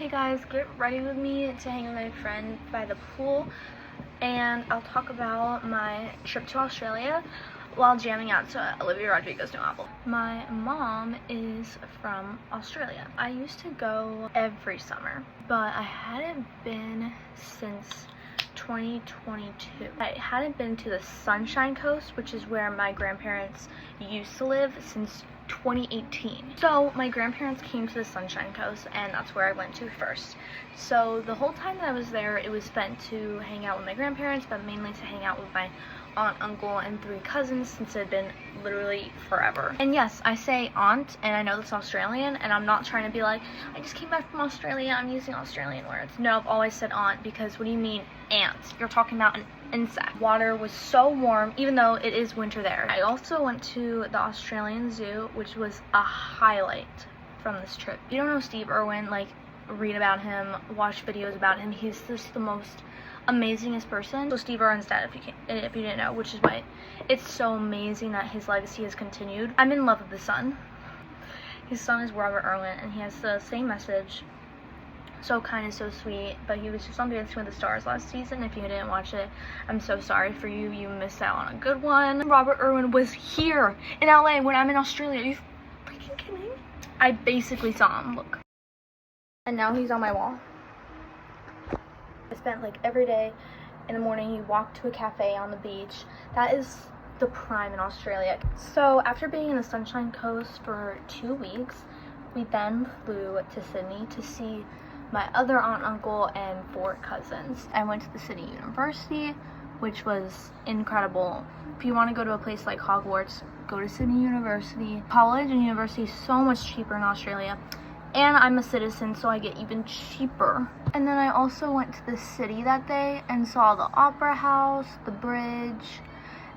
Hey guys, get ready with me to hang with my friend by the pool, and I'll talk about my trip to Australia while jamming out to Olivia Rodrigo's new album. My mom is from Australia. I used to go every summer, but I hadn't been since 2022. I hadn't been to the Sunshine Coast, which is where my grandparents used to live, since 2018. So my grandparents came to the Sunshine Coast, and that's where I went to first. So the whole time that I was there, it was spent to hang out with my grandparents, but mainly to hang out with my aunt, uncle, and 3 cousins, since it had been literally forever. And yes, I say aunt, and I know that's Australian, and I'm not trying to be like, I just came back from Australia, I'm using Australian words. No, I've always said aunt, because what do you mean ants? You're talking about an insect. Water was so warm, even though it is winter there. I also went to the Australian Zoo, which was a highlight from this trip. If you don't know Steve Irwin, like, read about him, watch videos about him. He's just the most amazingest person. So Steve Irwin's dead, if you didn't know, which is why it's so amazing that his legacy has continued. I'm in love with his son. His son is Robert Irwin, and he has the same message. So kind and so sweet, but he was just on Dancing with the Stars last season. If you didn't watch it, I'm so sorry for you. You missed out on a good one. Robert Irwin was here in LA when I'm in Australia. Are you freaking kidding me? I basically saw him, look. And now he's on my wall. I spent like every day in the morning, you walk to a cafe on the beach. That is the prime in Australia. So after being in the Sunshine Coast for 2 weeks, we then flew to Sydney to see my other aunt, uncle, and 4 cousins. I went to the Sydney University, which was incredible. If you want to go to a place like Hogwarts, go to Sydney University. College and university is so much cheaper in Australia. And I'm a citizen, so I get even cheaper. And then I also went to the city that day and saw the Opera House, the bridge,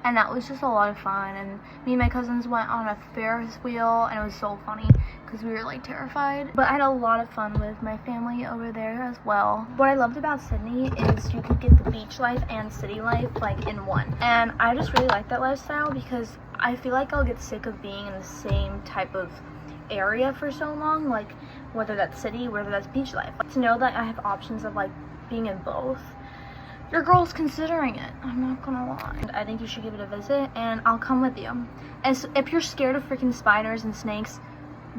and that was just a lot of fun. And me and my cousins went on a Ferris wheel, and it was so funny because we were like terrified. But I had a lot of fun with my family over there as well. What I loved about Sydney is you could get the beach life and city life like in one. And I just really like that lifestyle because I feel like I'll get sick of being in the same type of area for so long, like whether that's city, whether that's beach life. To know that I have options of like being in both, your girl's considering it, I'm not gonna lie. I think you should give it a visit, and I'll come with you. And so if you're scared of freaking spiders and snakes,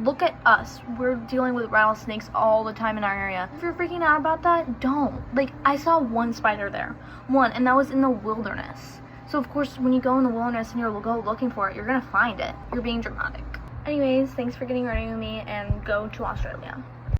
look at us. We're dealing with rattlesnakes all the time in our area. If you're freaking out about that, don't. Like, I saw 1 spider there, 1, and that was in the wilderness. So of course, when you go in the wilderness and you're go looking for it, you're gonna find it. You're being dramatic. Anyways, thanks for getting ready with me, and go to Australia.